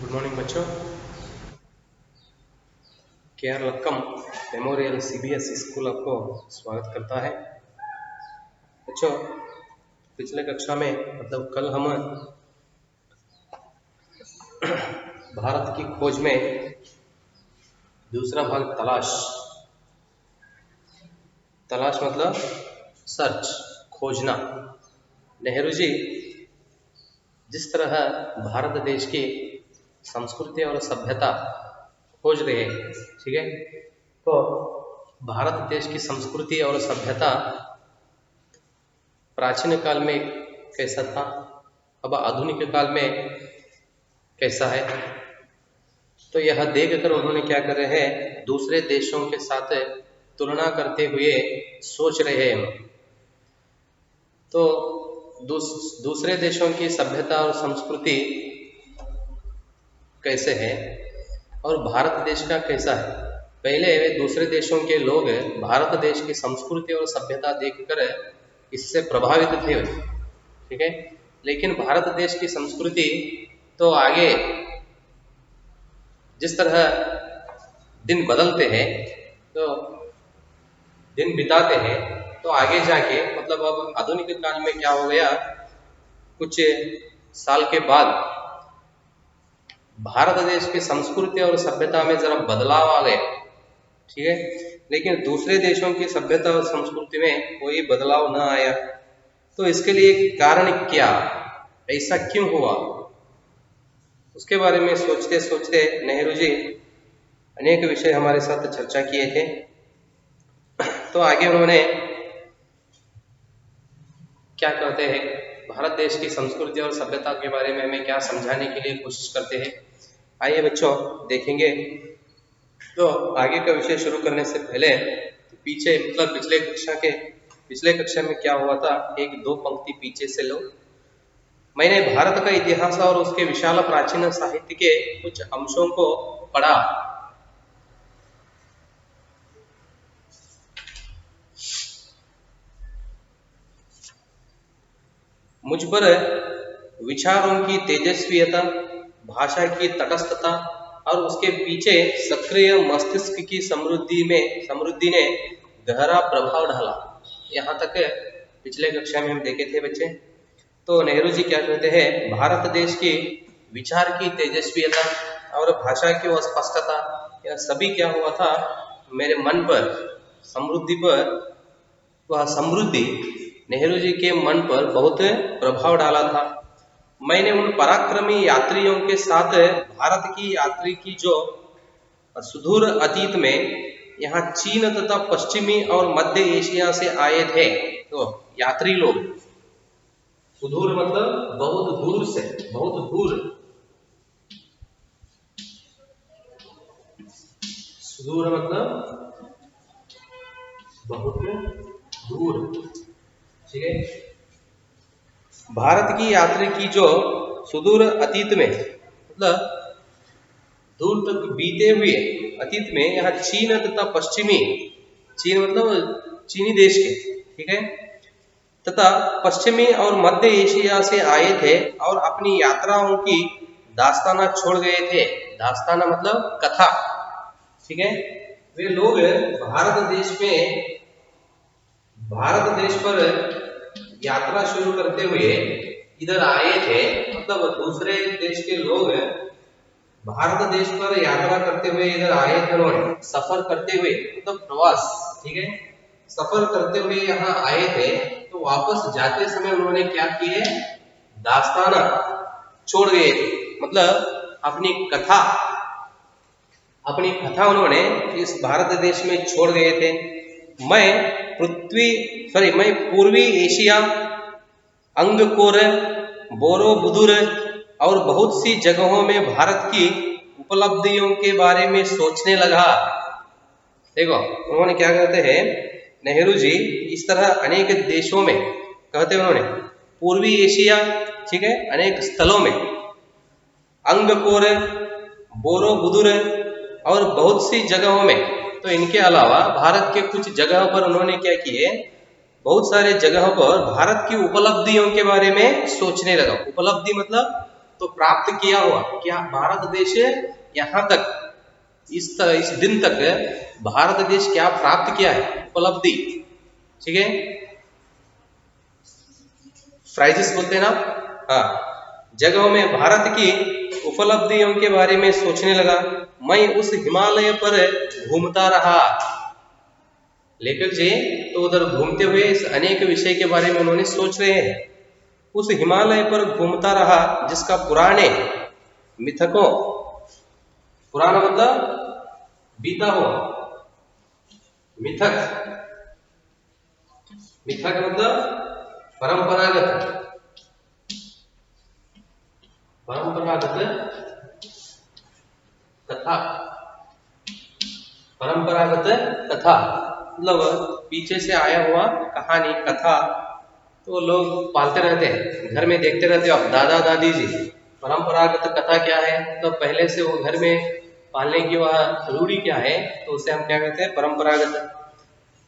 Good morning बच्चों। KR. Lakkam memorial CBSE school आपको स्वागत करता है। बच्चों, पिछले कक्षा में मतलब कल हम भारत की खोज में दूसरा भाग तलाश मतलब सर्च, खोजना। नेहरू जी जिस तरह भारत देश की संस्कृति और सभ्यता खोज रहे हैं, ठीक है, तो भारत देश की संस्कृति और सभ्यता प्राचीन काल में कैसा था, अब आधुनिक काल में कैसा है, तो यह देखकर उन्होंने क्या कर रहे हैं, दूसरे देशों के साथ तुलना करते हुए सोच रहे हैं। तो दूसरे देशों की सभ्यता और संस्कृति कैसे है और भारत देश का कैसा है। पहले वे दूसरे देशों के लोग भारत देश की संस्कृति और सभ्यता देखकर इससे प्रभावित थे, ठीक है, लेकिन भारत देश की संस्कृति तो आगे जिस तरह दिन बदलते हैं, तो दिन बिताते हैं, तो आगे जाके मतलब अब आधुनिक काल में क्या हो गया, कुछ साल के बाद भारत देश की संस्कृति और सभ्यता में जरा बदलाव आ गया, ठीक है, लेकिन दूसरे देशों की सभ्यता और संस्कृति में कोई बदलाव न आया। तो इसके लिए कारण क्या, ऐसा क्यों हुआ, उसके बारे में सोचते सोचते नेहरू जी अनेक विषय हमारे साथ चर्चा किए थे। तो आगे उन्होंने क्या कहते हैं, भारत देश की संस्कृति और सभ्यता के बारे में हमें क्या समझाने के लिए कोशिश करते हैं। आइए बच्चों देखेंगे। तो आगे का विषय शुरू करने से पहले पीछे मतलब पिछले कक्षा में क्या हुआ था, एक दो पंक्ति पीछे से लो। मैंने भारत का इतिहास और उसके विशाल प्राचीन साहित्य के कुछ अंशों को पढ़ा। मुझ पर विचारों की तेजस्वियता, भाषा की तटस्थता और उसके पीछे सक्रिय मस्तिष्क की समृद्धि ने गहरा प्रभाव डाला। यहाँ तक पिछले कक्षा में हम देखे थे बच्चे। तो नेहरू जी क्या कहते हैं, भारत देश की विचार की तेजस्वियता और भाषा की स्पष्टता, यह सभी क्या हुआ था, मेरे मन पर वह समृद्धि नेहरू जी के मन पर बहुत प्रभाव डाला था। मैंने उन पराक्रमी यात्रियों के साथ भारत की यात्री की जो सुदूर अतीत में यहाँ चीन तथा पश्चिमी और मध्य एशिया से आए थे। तो यात्री लोग, सुदूर मतलब बहुत दूर से, बहुत दूर, सुदूर मतलब बहुत दूर, ठीक है, भारत की यात्री की जो सुदूर अतीत में मतलब दूर तक बीते हुए अतीत में यहाँ चीन तथा पश्चिमी, चीन मतलब चीनी देश के, ठीक है, तथा पश्चिमी और मध्य एशिया से आए थे और अपनी यात्राओं की दास्ताना छोड़ गए थे। दास्ताना मतलब कथा, ठीक है, वे लोग भारत देश पर यात्रा शुरू करते हुए इधर आए थे। मतलब दूसरे देश के लोग भारत देश पर यात्रा करते हुए इधर आए थे, उन्होंने सफर करते हुए मतलब प्रवास, ठीक है, सफर करते हुए यहाँ आए थे। तो वापस जाते समय उन्होंने क्या किए, दास्ताना छोड़ गए थे, मतलब अपनी कथा उन्होंने इस भारत देश में छोड़ गए थे। मैं पूर्वी एशिया, अंगकोर, बोरोबुदुर और बहुत सी जगहों में भारत की उपलब्धियों के बारे में सोचने लगा। देखो उन्होंने क्या कहते हैं नेहरू जी, इस तरह अनेक देशों में कहते हैं उन्होंने, पूर्वी एशिया, ठीक है, अनेक स्थलों में, अंगकोर, बोरोबुदुर और बहुत सी जगहों में, तो इनके अलावा भारत के कुछ जगहों पर उन्होंने क्या किए, बहुत सारे जगहों पर भारत की उपलब्धियों के बारे में सोचने लगा। उपलब्धि मतलब तो प्राप्त किया हुआ, क्या भारत देश यहाँ तक इस दिन तक भारत देश क्या प्राप्त किया है, उपलब्धि, ठीक है, प्राइजेस बोलते हैं ना, हाँ, जगहों में भारत की उपलब्धियों के बारे में सोचने लगा। मैं उस हिमालय पर घूमता रहा। लेखक जी तो उधर घूमते हुए इस अनेक विषय के बारे में उन्होंने सोच रहे हैं। उस हिमालय पर घूमता रहा जिसका पुराने मिथकों, पुराना मतलब बीता हुआ, मिथक, मिथक मतलब परंपरागत, परंपरागत कथा, परंपरागत कथा मतलब पीछे से आया हुआ कहानी, कथा, तो लोग पालते रहते हैं, घर में देखते रहते हो, दादा दादी जी। परंपरागत कथा क्या है, तो पहले से वो घर में पालने की वह रूढ़ी क्या है, तो उसे हम क्या कहते हैं, परंपरागत।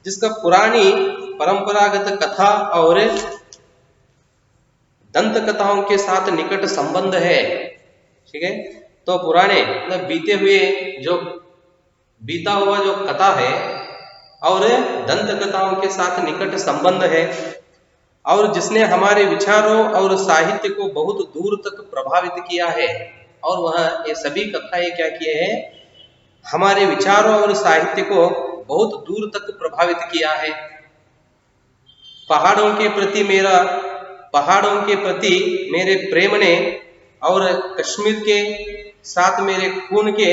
जिसका पुरानी परंपरागत कथा और दंत कथाओं के साथ निकट संबंध है, ठीक है। तो पुराने मतलब बीते हुए जो बीता हुआ जो कथा है और दंत कथाओं के साथ निकट संबंध है, और जिसने हमारे विचारों और साहित्य को बहुत दूर तक प्रभावित किया है। और वह ये सभी कथाएं क्या किए हैं, हमारे विचारों और साहित्य को बहुत दूर तक प्रभावित किया है। पहाड़ों के प्रति मेरे प्रेम ने और कश्मीर के साथ मेरे खून के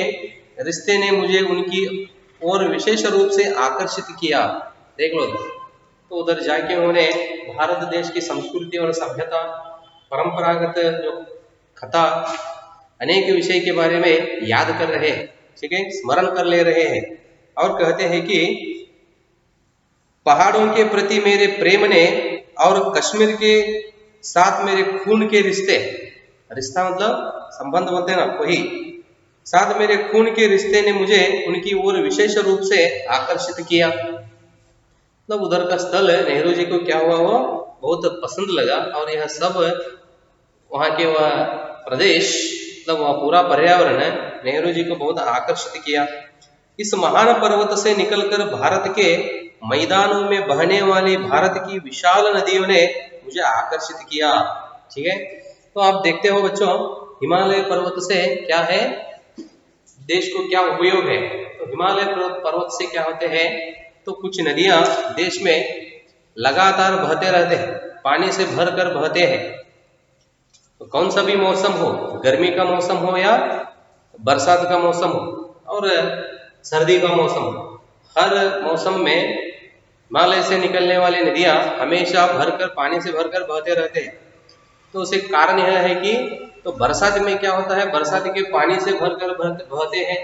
रिश्ते ने मुझे उनकी ओर विशेष रूप से आकर्षित किया। देख लो, तो उधर जाके उन्होंने भारत देश की संस्कृति और सभ्यता, परंपरागत जो कथा, अनेक विषय के बारे में याद कर रहे हैं, ठीक है, स्मरण कर ले रहे हैं। और कहते हैं कि पहाड़ों के प्रति मेरे प्रेम ने और कश्मीर के साथ मेरे खून के रिश्ते, रिश्ता मतलब संबंध बोलते हैं ना, वही, साथ मेरे खून के रिश्ते ने मुझे उनकी ओर विशेष रूप से आकर्षित किया। मतलब उधर का स्थल नेहरू जी को क्या हुआ, वो बहुत पसंद लगा, और यह सब वहाँ के वह प्रदेश, मतलब वह पूरा पर्यावरण नेहरू जी को बहुत आकर्षित किया। इस महान पर्वत से निकलकर भारत के मैदानों में बहने वाली भारत की विशाल नदियों ने मुझे आकर्षित किया, ठीक है। तो आप देखते हो बच्चों, हिमालय पर्वत से क्या है, देश को क्या उपयोग है। तो हिमालय पर्वत से क्या होते हैं, तो कुछ नदियां देश में लगातार बहते रहते हैं, पानी से भर कर बहते हैं। तो कौन सा भी मौसम हो, गर्मी का मौसम हो या बरसात का मौसम हो और सर्दी का मौसम हो, हर मौसम में हिमालय से निकलने वाली नदियां हमेशा भरकर, पानी से भरकर बहते रहते हैं। तो उसे कारण यह है कि तो बरसात में क्या होता है, बरसात के पानी से भरकर बहते हैं।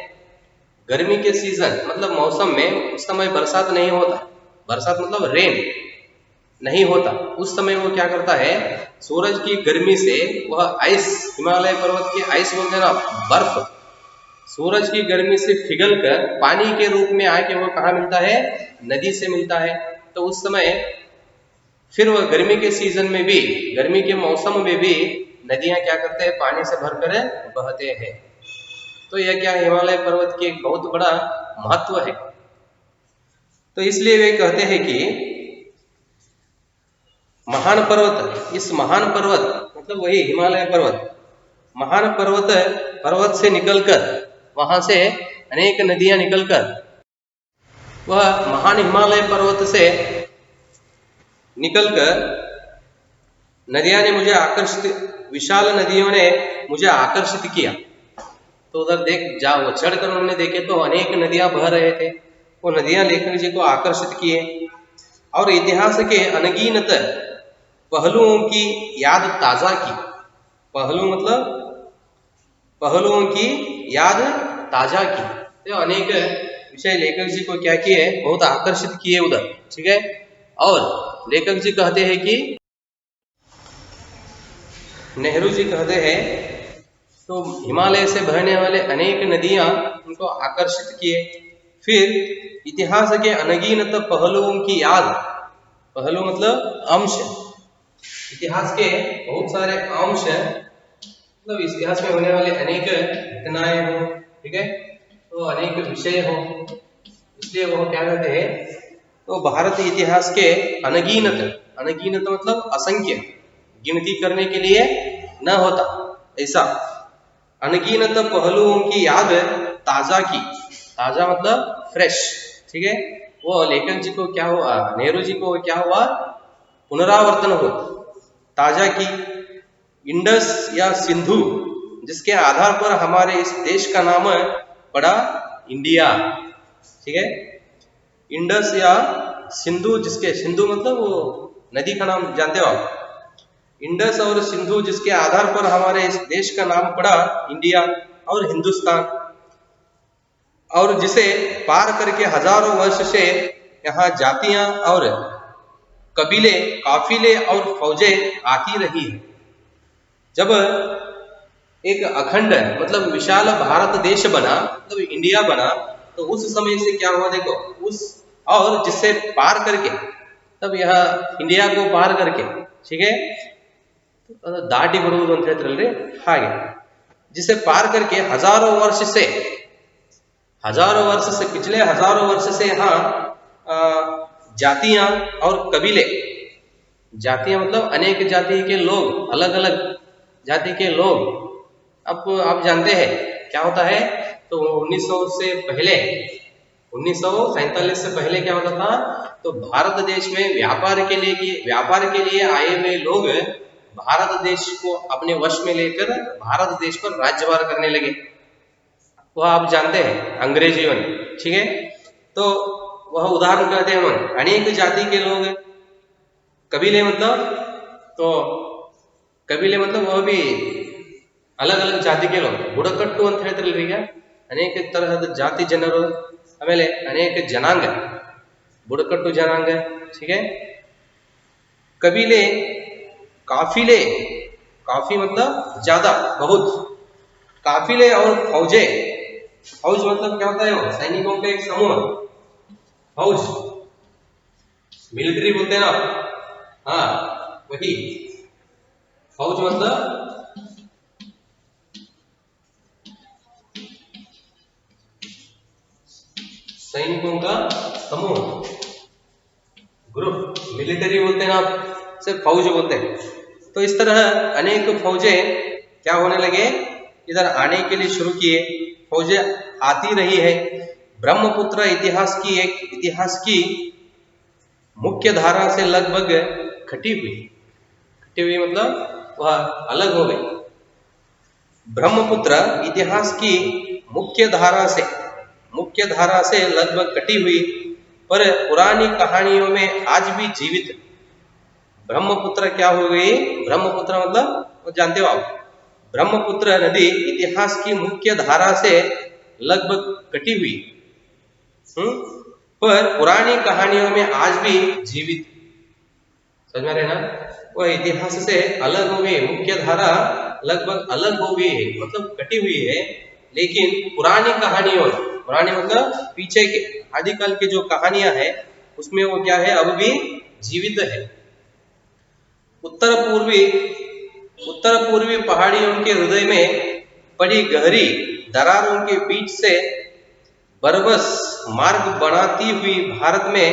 गर्मी के सीजन मतलब मौसम में उस समय बरसात नहीं होता, बरसात मतलब रेन नहीं होता, उस समय वो क्या करता है, सूरज की गर्मी से वह आइस, हिमालय पर्वत के आइस बोलते हैं ना, बर्फ, सूरज की गर्मी से पिघल कर पानी के रूप में आके वो कहाँ मिलता है, नदी से मिलता है। तो उस समय फिर वह गर्मी के सीजन में भी, गर्मी के मौसम में भी नदियां क्या करते हैं, पानी से भरकर बहते हैं। तो यह क्या है, हिमालय पर्वत की एक बहुत बड़ा महत्व है। तो इसलिए वे कहते हैं कि महान पर्वत, इस महान पर्वत मतलब वही हिमालय पर्वत, महान पर्वत से निकलकर, वहां से अनेक नदियां निकलकर, वह महान हिमालय पर्वत से निकलकर नदियां ने मुझे आकर्षित, विशाल नदियों ने मुझे आकर्षित किया। तो उधर जाओ चढ़कर उन्होंने देखे तो अनेक नदियां बह रहे थे, वो नदियां लेखक जी को आकर्षित किए और इतिहास के अनगिनत पहलुओं की याद ताजा की। पहलू मतलब पहलुओं की याद ताजा की, तो अनेक विषय लेखक जी को क्या किए, बहुत आकर्षित किए उधर, ठीक है। और लेखक जी कहते हैं कि नेहरू जी कहते हैं तो हिमालय से बहने वाले अनेक नदियां उनको आकर्षित किए। फिर इतिहास के अनगिनत पहलुओं की याद, पहलू मतलब अंश, इतिहास के बहुत सारे अंश मतलब इतिहास में होने वाले अनेक घटनाएं हो, ठीक है, तो अनेक विषय हो, इसलिए वो क्या कहते हैं, तो भारत इतिहास के अनगिनत, अनगिनत मतलब असंख्य, गिनती करने के लिए न होता ऐसा अनगिनत पहलुओं की याद ताजा की, ताजा मतलब फ्रेश, ठीक है, वो लेखक जी को क्या हुआ, नेहरू जी को क्या हुआ, पुनरावर्तन हो, ताजा की। इंडस या सिंधु जिसके आधार पर हमारे इस देश का नाम पड़ा इंडिया, ठीक है, इंडस या सिंधु जिसके, सिंधु मतलब वो नदी का नाम जानते हो आप, इंडस और सिंधु जिसके आधार पर हमारे इस देश का नाम पड़ा इंडिया और हिंदुस्तान, और जिसे पार करके हजारों वर्ष से यहाँ जातियां और कबीले, काफिले और फौजें आती रही है। जब एक अखंड मतलब विशाल भारत देश बना, मतलब इंडिया बना, तो उस समय से क्या हुआ देखो, उस और जिससे पार करके, तब यह इंडिया को पार करके, ठीक है, दाटी बड़ुವುದು ಅಂತ ಹೇಳ್ತಾರಲ್ರಿ ಹಾಗೆ, जिसे पार करके हजारों वर्ष से पिछले हजारों वर्ष से यहाँ जातियां और कबीले, जातियां मतलब अनेक जाति के लोग, अलग अलग जाति के लोग, अब आप जानते हैं क्या होता है, तो 1900 से पहले, 1947 से पहले क्या होता था, तो भारत देश में व्यापार के लिए आए हुए लोग भारत देश को अपने वश में लेकर भारत देश पर राज्यभार करने लगे, वह आप जानते हैं अंग्रेजीवन, ठीक है, तो वह उदाहरण कहते हैं हम अनेक जाति के लोग, कबीले मतलब, तो कबीले मतलब वह भी अलग अलग ಜಾತಿ के लोग, ಬುಡಕಟ್ಟು ಅಂತ ಹೇಳ್ತಾರಲ್ರಿ ಈಗ, ಅನೇಕ ತರಹದ ಜಾತಿ ಜನರು, ಆಮೇಲೆ ಅನೇಕ ಜನಾಂಗ, ಬುಡಕಟ್ಟು ಜನಾಂಗ, ठीक है, कबीले, काफिले, काफी मतलब ज्यादा, बहुत, काफिले और फौजे, फौज मतलब क्या होता है, वो सैनिकों का एक समूह, फौज, मिलिट्री बोलते हैं ना, हाँ वही फौज मतलब सैनिकों का समूह, ग्रुप, मिलिट्री बोलते हैं ना आप, सिर्फ फौज बोलते हैं। तो इस तरह अनेक फौजें क्या होने लगे, इधर आने के लिए शुरू किए, फौजें आती रही है। ब्रह्मपुत्र इतिहास की मुख्य धारा से लगभग खटी हुई मतलब वह अलग हो गई। ब्रह्मपुत्र इतिहास की मुख्य धारा से लगभग कटी हुई, पर पुरानी कहानियों में आज भी जीवित। ब्रह्मपुत्र क्या हो गई, ब्रह्मपुत्र मतलब वो जानते हो आप, ब्रह्मपुत्र नदी इतिहास की मुख्य धारा से लगभग कटी हुई, पर पुरानी कहानियों में आज भी जीवित, समझ में रहे ना, वह इतिहास से अलग हो गई, मुख्य धारा लगभग अलग हो गई है, मतलब कटी हुई है, लेकिन पुरानी कहानियों, पुरानी मतलब पीछे के आदिकाल की जो कहानियां है उसमें वो क्या है, अब भी जीवित है। उत्तर पूर्वी पहाड़ियों के हृदय में पड़ी गहरी दरारों के बीच से बरबस मार्ग बनाती हुई भारत में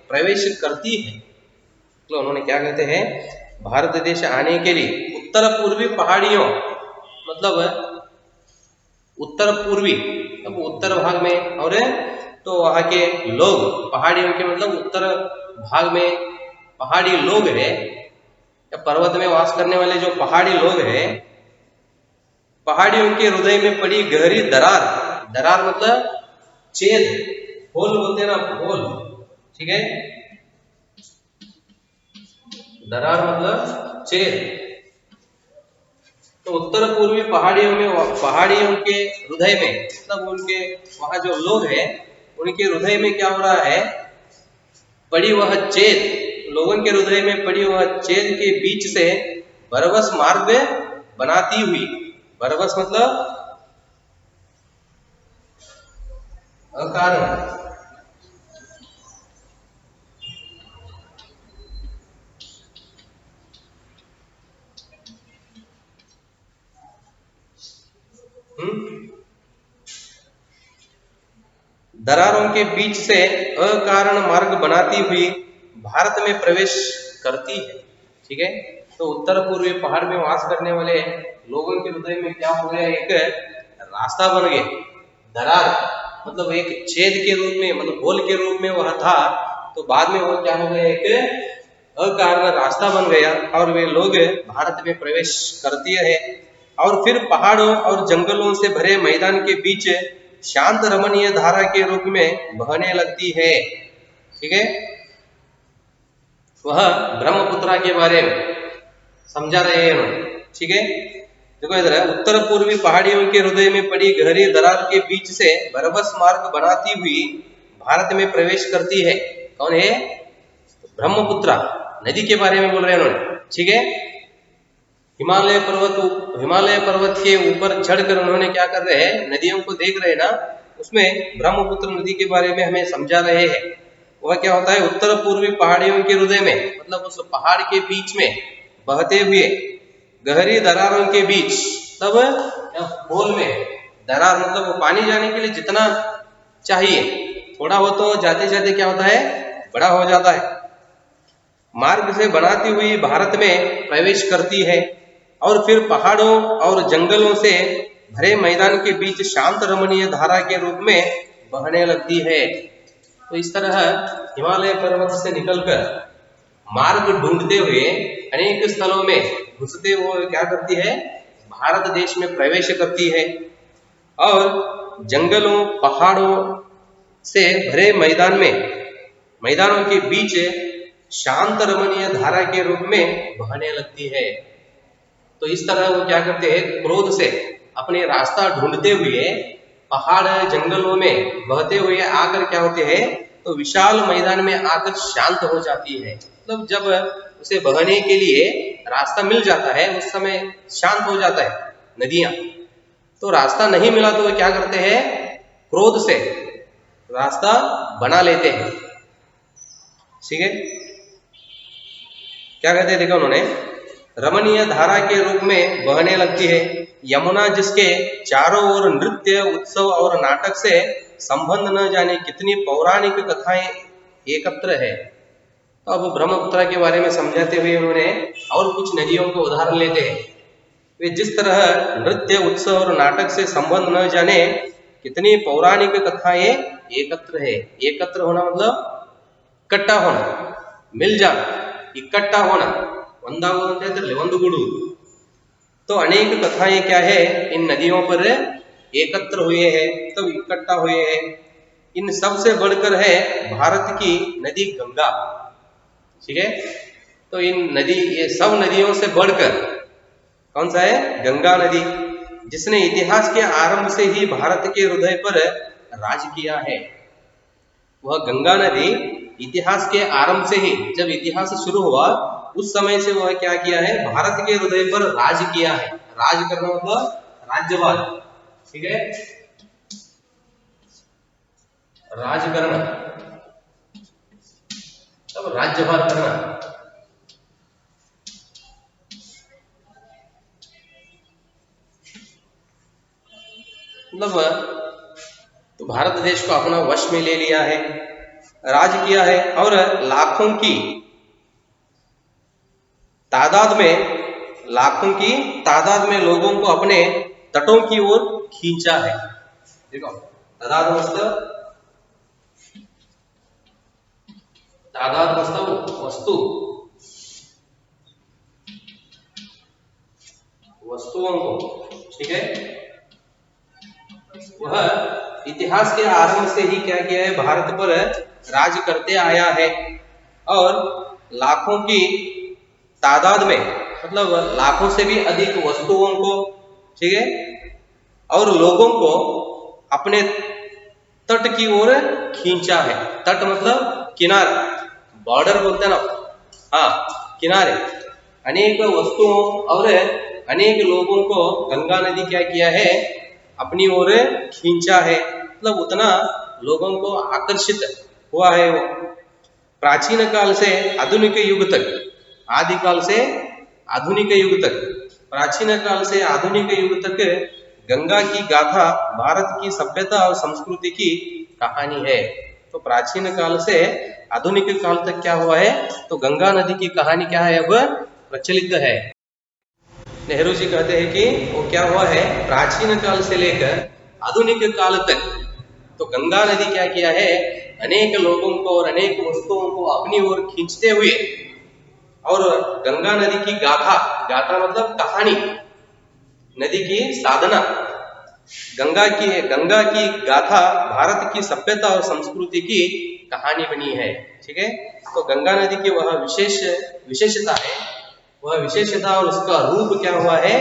प्रवेश करती है। तो उन्होंने क्या कहते हैं, भारत देश आने के लिए उत्तर पूर्वी पहाड़ियों मतलब उत्तर पूर्वी, अब उत्तर भाग में, और तो वहां के लोग पहाड़ियों के मतलब उत्तर भाग में पहाड़ी लोग है, या पर्वत में वास करने वाले जो पहाड़ी लोग हैं, पहाड़ियों के हृदय में पड़ी गहरी दरार मतलब छेद, होल बोलते हैं ना, होल, ठीक है, दरार मतलब छेद। तो उत्तर पूर्वी पहाड़ियों के हृदय में मतलब उनके वहां जो लोग हैं उनके हृदय में क्या हो रहा है, पड़ी वह छेद, लोगों के हृदय में पड़ी वह छेद के बीच से बरबस मार्ग बनाती हुई, बरबस मतलब अकारण, दरारों के बीच से अकारण मार्ग बनाती हुई भारत में प्रवेश करती है। ठीक है, तो उत्तर पूर्वी पहाड़ में वास करने वाले लोगों के हृदय में क्या हो गया, एक रास्ता बन गया। दरार मतलब एक छेद के रूप में, मतलब होल के रूप में वह था, तो बाद में वो क्या हो गया, एक अकारण रास्ता बन गया और वे लोग भारत में प्रवेश करती है। और फिर पहाड़ों और जंगलों से भरे मैदान के बीच शांत रमणीय धारा के रूप में बहने लगती है। ठीक है, वह ब्रह्मपुत्रा के बारे में समझा रहे हैं उन्होंने। ठीक है, देखो इधर है, उत्तर पूर्वी पहाड़ियों के हृदय में पड़ी गहरी दरार के बीच से बरबस मार्ग बनाती हुई भारत में प्रवेश करती है। कौन है? ब्रह्मपुत्रा नदी के बारे में बोल रहे हैं उन्होंने। ठीक है, हिमालय पर्वत के ऊपर चढ़कर उन्होंने क्या कर रहे हैं, नदियों को देख रहे हैं ना, उसमें ब्रह्मपुत्र नदी के बारे में हमें समझा रहे हैं। वह क्या होता है, उत्तर पूर्वी पहाड़ियों के हृदय में, मतलब उस पहाड़ के बीच में बहते हुए गहरी दरारों के बीच, तब होल में दरार मतलब वो पानी जाने के लिए जितना चाहिए, थोड़ा हो तो जाते जाते क्या होता है, बड़ा हो जाता है। मार्ग से बनाती हुई भारत में प्रवेश करती है और फिर पहाड़ों और जंगलों से भरे मैदान के बीच शांत रमणीय धारा के रूप में बहने लगती है। तो इस तरह हिमालय पर्वत से निकलकर मार्ग ढूंढते हुए अनेक स्थलों में घुसते हुए क्या करती है, भारत देश में प्रवेश करती है और जंगलों पहाड़ों से भरे मैदानों के बीच शांत रमणीय धारा के रूप में बहने लगती है। तो इस तरह वो क्या करते हैं, क्रोध से अपने रास्ता ढूंढते हुए पहाड़ जंगलों में बहते हुए आकर क्या होते हैं, तो विशाल मैदान में आकर शांत हो जाती है। मतलब जब उसे बहने के लिए रास्ता मिल जाता है उस समय शांत हो जाता है नदियां। तो रास्ता नहीं मिला तो वो क्या करते हैं, क्रोध से रास्ता बना लेते हैं। ठीक है, क्या कहते हैं, देखो उन्होंने, रमणीय धारा के रूप में बहने लगती है। यमुना जिसके चारों ओर नृत्य उत्सव और नाटक से संबंध न जाने कितनी पौराणिक कथाएं एकत्र है। अब ब्रह्मपुत्रा के बारे में समझाते हुए उन्होंने और कुछ नदियों को उदाहरण लेते हैं। वे जिस तरह नृत्य उत्सव और नाटक से संबंध न जाने कितनी पौराणिक कथाएं एकत्र है। एकत्र होना मतलब इकट्ठा होना, मिल जाना, इकट्ठा होना, ಒಂದಾಗುವುದು। तो अनेक कथाएं क्या है, इन नदियों पर एकत्र हुए हैं, तब इकट्ठा हुए हैं। इन सबसे बढ़कर है भारत की नदी गंगा। ठीक है, तो ये सब नदियों से बढ़कर कौन सा है, गंगा नदी, जिसने इतिहास के आरंभ से ही भारत के हृदय पर राज किया है। वह गंगा नदी इतिहास के आरंभ से ही, जब इतिहास शुरू हुआ उस समय से वह क्या किया है, भारत के हृदय पर राज किया है। राज करना मतलब राज्यभार। ठीक है, राज करना तब राज्यभार करना। मतलब तो भारत देश को अपना वश में ले लिया है, राज किया है और लाखों की तादाद में लोगों को अपने तटों की ओर खींचा है। देखो तादाद वस्तुओं को, ठीक है, वह इतिहास के आरंभ से ही क्या किया है, भारत पर राज करते आया है और लाखों की तादाद में, मतलब लाखों से भी अधिक वस्तुओं को, ठीक है, और लोगों को अपने तट की ओर खींचा है। तट मतलब किनारा, बॉर्डर बोलते हैं ना, हाँ, किनारे। अनेक वस्तुओं और अनेक लोगों को गंगा नदी क्या किया है, अपनी ओर खींचा है, मतलब उतना लोगों को आकर्षित हुआ है वो। प्राचीन काल से आधुनिक युग तक, आदिकाल से आधुनिक युग तक, प्राचीन काल से आधुनिक युग तक गंगा की गाथा भारत की सभ्यता और संस्कृति की कहानी है। तो प्राचीन काल से आधुनिक काल तक क्या हुआ है, तो गंगा नदी की कहानी क्या है, अब प्रचलित है। नेहरू जी कहते हैं कि वो क्या हुआ है, प्राचीन काल से लेकर आधुनिक काल तक तो गंगा नदी क्या किया है, अनेक लोगों को और अनेक वस्तुओं को अपनी ओर खींचते हुए, और गंगा नदी की गाथा, गाथा मतलब कहानी, नदी की साधना, गंगा की गाथा भारत की सभ्यता और संस्कृति की कहानी बनी है। ठीक है, तो गंगा नदी की वह विशेषता है, वह विशेषता और उसका रूप क्या हुआ है,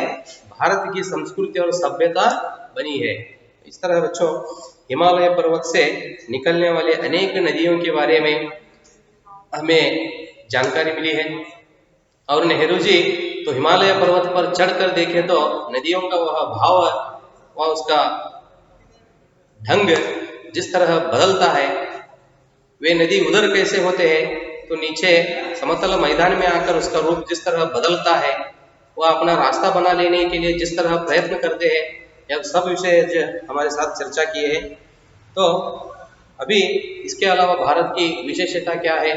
भारत की संस्कृति और सभ्यता बनी है। इस तरह बच्चों हिमालय पर्वत से निकलने वाले अनेक नदियों के बारे में हमें जानकारी मिली है। और नेहरू जी तो हिमालय पर्वत पर चढ़कर देखें तो नदियों का वह भाव, वह उसका ढंग जिस तरह बदलता है, वे नदी उधर कैसे होते हैं तो नीचे समतल मैदान में आकर उसका रूप जिस तरह बदलता है, वह अपना रास्ता बना लेने के लिए जिस तरह प्रयत्न करते हैं, यह सब विषय हमारे साथ चर्चा किए हैं। तो अभी इसके अलावा भारत की विशेषता क्या है,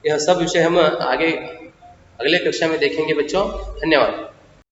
यह सब विषय हम आगे अगले कक्षा में देखेंगे बच्चों। धन्यवाद।